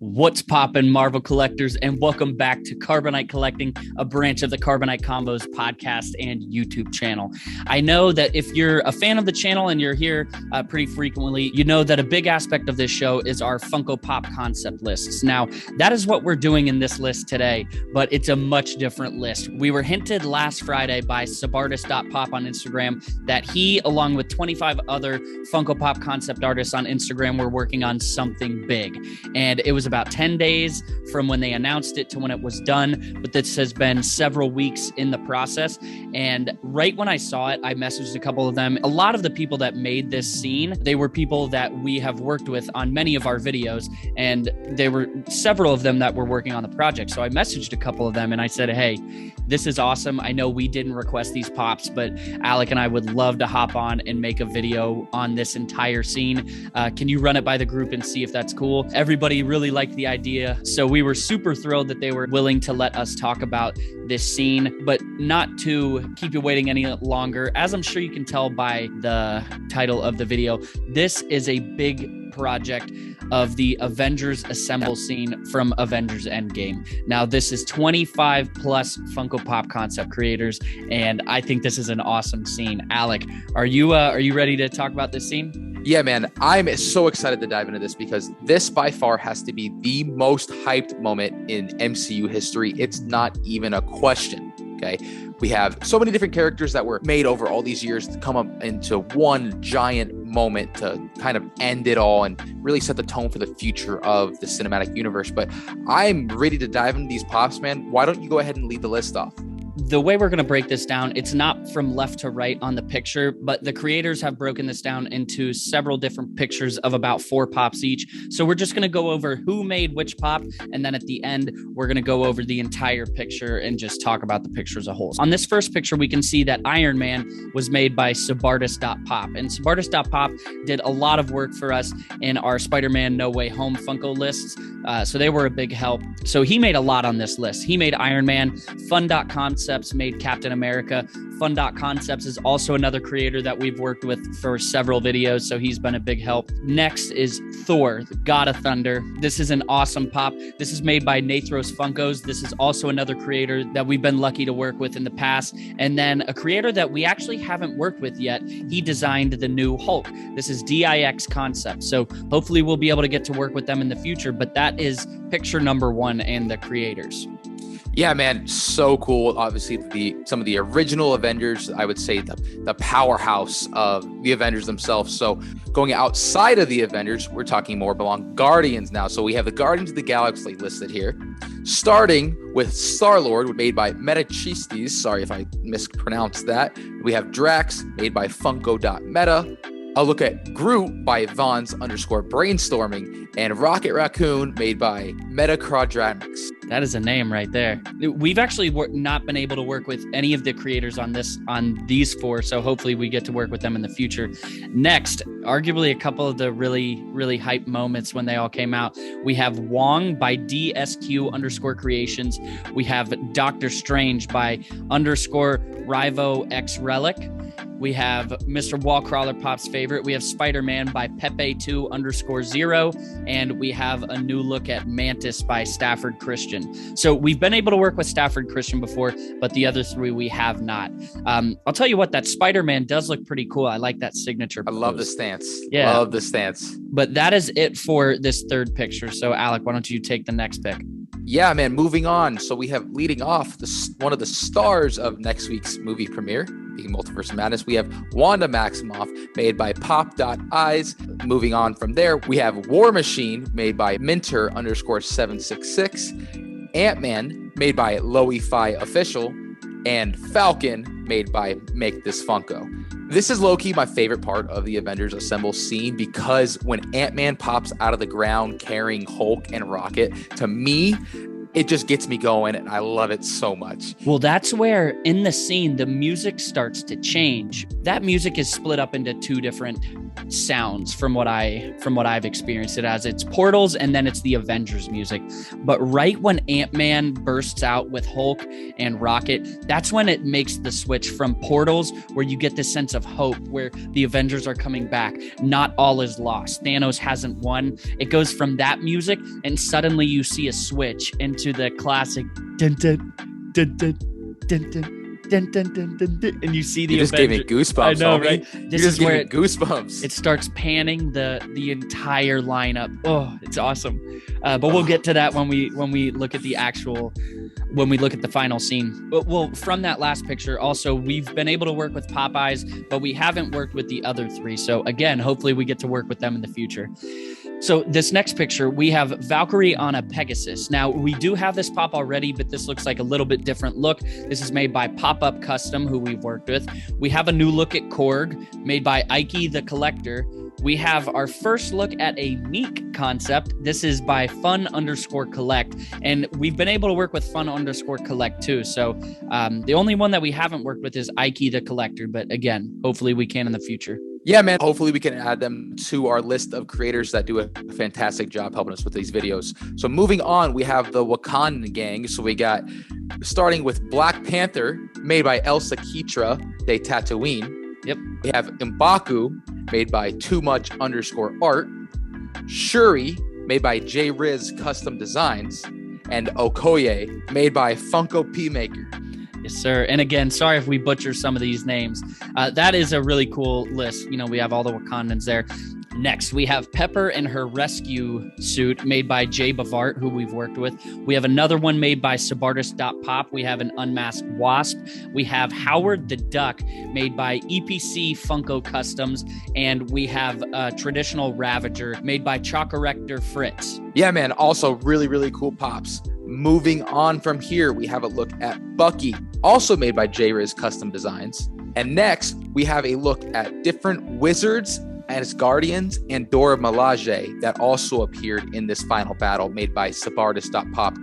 What's poppin', Marvel collectors, and welcome back to Carbonite Collecting, a branch of the Carbonite Convos podcast and YouTube channel. I know that if you're a fan of the channel and you're here pretty frequently, you know that a big aspect of this show is our Funko Pop concept lists. Now, that is what we're doing in this list today, but it's a much different list. We were hinted last Friday by Sabartis.pop on Instagram that he, along with 25 other Funko Pop concept artists on Instagram, were working on something big. And it was about 10 days from when they announced it to when it was done, but this has been several weeks in the process. And right when I saw it, I messaged a couple of them. A lot of the people that made this scene, they were people that we have worked with on many of our videos, and there were several of them that were working on the project. So I messaged a couple of them and I said, hey, this is awesome. I know we didn't request these pops, but Alec and I would love to hop on and make a video on this entire scene. Can you run it by the group and see if that's cool? Everybody really liked the idea. So we were super thrilled that they were willing to let us talk about this scene, but not to keep you waiting any longer. As I'm sure you can tell by the title of the video, this is a big project of the Avengers Assemble scene from Avengers Endgame. Now, this is 25 plus Funko Pop concept creators, and I think this is an awesome scene. Alec, are you ready to talk about this scene? Yeah, man, I'm so excited to dive into this because this by far has to be the most hyped moment in MCU history. It's not even a question, okay? We have so many different characters that were made over all these years to come up into one giant moment to kind of end it all and really set the tone for the future of the cinematic universe. But I'm ready to dive into these pops, man. Why don't you go ahead and lead the list off? The way we're going to break this down, it's not from left to right on the picture, but the creators have broken this down into several different pictures of about 4 pops each. So we're just going to go over who made which pop, and then at the end, we're going to go over the entire picture and just talk about the picture as a whole. On this first picture, we can see that Iron Man was made by Sabartis.pop, and Sabartis.pop did a lot of work for us in our Spider-Man No Way Home Funko lists, so they were a big help. So he made a lot on this list. He made Iron Man. Fun.concepts made Captain America. Fun.concepts is also another creator that we've worked with for several videos, so he's been a big help. Next is Thor God of Thunder. This is an awesome pop. This is made by Nathros Funkos. This is also another creator that we've been lucky to work with in the past. And then a creator that we actually haven't worked with yet. He designed the new Hulk. This is DIX Concepts. So hopefully we'll be able to get to work with them in the future, but that is picture number 1 and the creators. Yeah, man, so cool. Obviously, some of the original Avengers, I would say the powerhouse of the Avengers themselves. So going outside of the Avengers, we're talking more along Guardians now. So we have the Guardians of the Galaxy listed here, starting with Star-Lord, made by Metachistes. Sorry if I mispronounced that. We have Drax, made by Funko.meta. A look at Groot by Vons_brainstorming, and Rocket Raccoon made by Metacrodramics. That is a name right there. We've actually not been able to work with any of the creators on these 4, so hopefully we get to work with them in the future. Next, arguably a couple of the really, really hype moments when they all came out. We have Wong by DSQ_creations. We have Doctor Strange by _RivoXRelic. We have Mr. Wallcrawler Pop's favorite. We have Spider-Man by Pepe2_0. And we have a new look at Mantis by Stafford Christian. So we've been able to work with Stafford Christian before, but the other 3 we have not. I'll tell you what, that Spider-Man does look pretty cool. I like that signature pose. I love the stance. Yeah. Love the stance. But that is it for this third picture. So Alec, why don't you take the next pick? Yeah, man, moving on. So we have leading off one of the stars of next week's movie premiere, being Multiverse of Madness. We have Wanda Maximoff, made by Pop.Eyes. Moving on from there, we have War Machine, made by Minter_766. Ant-Man, made by Low-Fi Official. And Falcon, made by Make This Funko. This is low-key my favorite part of the Avengers Assemble scene because when Ant-Man pops out of the ground carrying Hulk and Rocket, to me, it just gets me going and I love it so much. Well, that's where in the scene, the music starts to change. That music is split up into 2 different sounds from what I've experienced it as. It's portals and then it's the Avengers music. But right when Ant-Man bursts out with Hulk and Rocket, that's when it makes the switch from portals, where you get this sense of hope, where the Avengers are coming back. Not all is lost. Thanos hasn't won. It goes from that music, and suddenly you see a switch into the classic dun dun dun dun dun dun. Dun, dun, dun, dun, dun, and you see the Avengers. Gave me goosebumps. I know, right? This is where goosebumps. It starts panning the entire lineup. Oh, it's awesome. But we'll get to that when we look at the final scene. Well, from that last picture, also we've been able to work with Popeyes, but we haven't worked with the other three. So again, hopefully we get to work with them in the future. So this next picture, we have Valkyrie on a Pegasus. Now, we do have this pop already, but this looks like a little bit different look. This is made by Pop-Up Custom, who we've worked with. We have a new look at Korg, made by Ike the Collector. We have our first look at a Meek concept. This is by Fun_Collect, and we've been able to work with Fun_Collect too. So the only one that we haven't worked with is Ike the Collector, but again, hopefully we can in the future. Yeah, man. Hopefully we can add them to our list of creators that do a fantastic job helping us with these videos. So moving on, we have the Wakandan gang. So we got, starting with Black Panther, made by Elsa Kitra de Tatooine. Yep. We have M'Baku, made by Too_Much_Art. Shuri, made by J Riz Custom Designs. And Okoye, made by Funko P Maker. Yes, sir. And again, sorry if we butcher some of these names. That is a really cool list. You know, we have all the Wakandans there. Next, we have Pepper and her rescue suit, made by Jay Bavart, who we've worked with. We have another one made by Sabartis.pop. We have an unmasked wasp. We have Howard the Duck, made by EPC Funko Customs. And we have a traditional Ravager, made by Chocorector Fritz. Yeah, man. Also really, really cool pops. Moving on from here, we have a look at Bucky, also made by J-Riz Custom Designs. And next, we have a look at different wizards, Asgardians, and Dora Milaje that also appeared in this final battle, made by Sabartis.pop.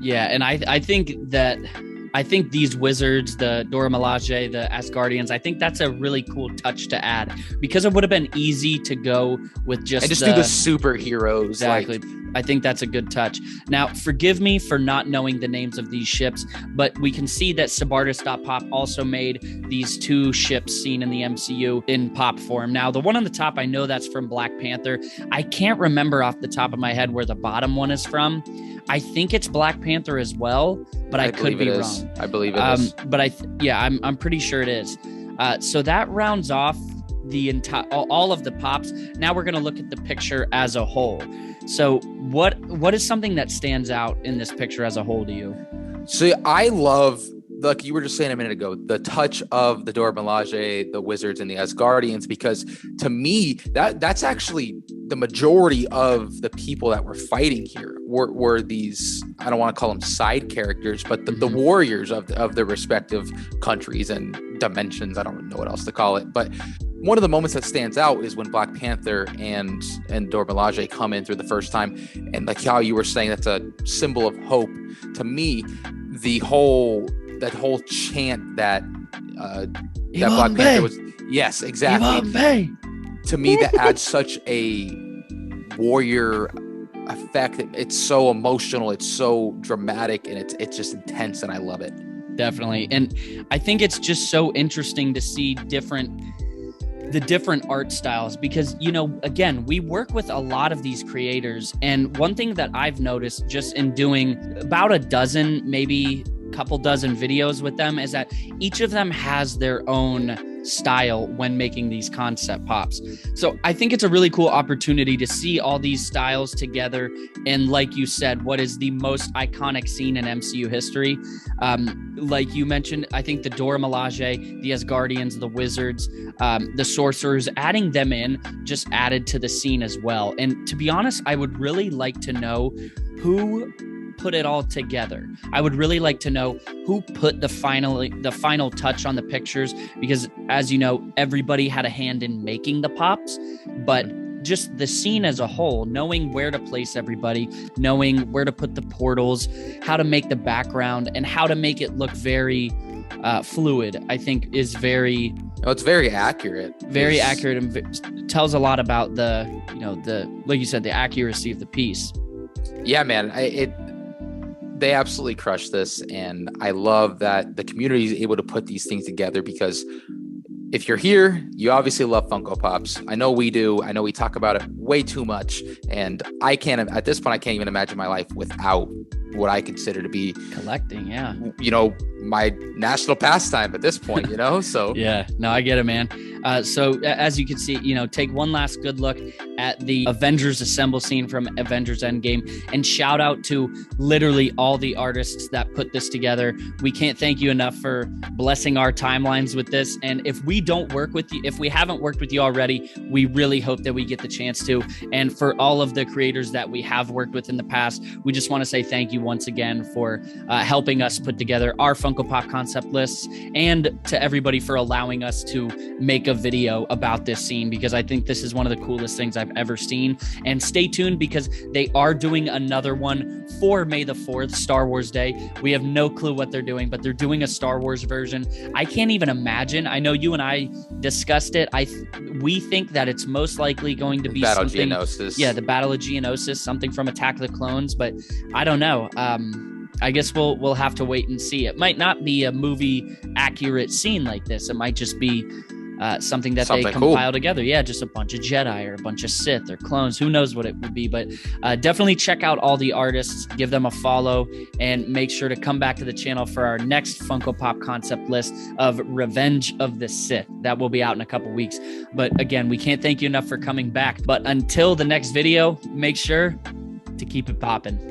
Yeah, and I think these wizards, the Dora Milaje, the Asgardians, I think that's a really cool touch to add, because it would have been easy to go with just do the superheroes. Exactly. I think that's a good touch. Now, forgive me for not knowing the names of these ships, but we can see that Sabartis.pop also made these two ships seen in the MCU in pop form. Now, the one on the top, I know that's from Black Panther. I can't remember off the top of my head where the bottom one is from. I think it's Black Panther as well, but I could be wrong. I believe it is. But I'm pretty sure it is. So that rounds off the entire all of the pops. Now we're going to look at the picture as a whole. So what is something that stands out in this picture as a whole to you? So I love, like you were just saying a minute ago, the touch of the Dora Milaje, the wizards, and the Asgardians, because to me, that's actually the majority of the people that were fighting here were these, I don't want to call them side characters, but the warriors of the respective countries and dimensions. I don't know what else to call it. But one of the moments that stands out is when Black Panther and Dora Milaje come in through the first time. And like how you were saying, that's a symbol of hope. To me, that whole chant that Black Panther was, yes, exactly. To me, that adds such a warrior effect. It's so emotional, it's so dramatic, and it's just intense, and I love it. Definitely. And I think it's just so interesting to see the different art styles, because, you know, again, we work with a lot of these creators. And one thing that I've noticed just in doing about a dozen, maybe couple dozen videos with them, is that each of them has their own style when making these concept pops. So I think it's a really cool opportunity to see all these styles together. And like you said, what is the most iconic scene in MCU history? Like you mentioned, I think the Dora Milaje, the Asgardians, the Wizards, the Sorcerers, adding them in just added to the scene as well. And to be honest, I would really like to know who put it all together. I would really like to know who put the final touch on the pictures, because as you know, everybody had a hand in making the pops, but just the scene as a whole, knowing where to place everybody, knowing where to put the portals, how to make the background, and how to make it look very fluid, I think is very, it's very accurate. very accurate, and tells a lot about the, like you said, the accuracy of the piece. Yeah, man, they absolutely crushed this. And I love that the community is able to put these things together, because if you're here, you obviously love Funko Pops. I know we do. I know we talk about it way too much. And at this point, I can't even imagine my life without what I consider to be collecting. Yeah. My national pastime at this point, so. Yeah, no, I get it, man. So as you can see, take one last good look at the Avengers Assemble scene from Avengers Endgame, and shout out to literally all the artists that put this together. We can't thank you enough for blessing our timelines with this. And if we don't work with you, if we haven't worked with you already, we really hope that we get the chance to. And for all of the creators that we have worked with in the past, we just want to say thank you once again for helping us put together our Funko Pop concept lists, and to everybody for allowing us to make a video about this scene, because I think this is one of the coolest things I've ever seen. And stay tuned, because they are doing another one for May the 4th, Star Wars Day. We have no clue what they're doing, but they're doing a Star Wars version. I can't even imagine. I know you and I discussed it. We think that it's most likely going to be Battle something. Geonosis. Yeah, the Battle of Geonosis, something from Attack of the Clones, but I don't know. I guess we'll have to wait and see. It might not be a movie accurate scene like this. It might just be something that they compile together. Yeah, just a bunch of Jedi or a bunch of Sith or clones. Who knows what it would be, but definitely check out all the artists, give them a follow, and make sure to come back to the channel for our next Funko Pop concept list of Revenge of the Sith. That will be out in a couple weeks. But again, we can't thank you enough for coming back. But until the next video, make sure to keep it popping.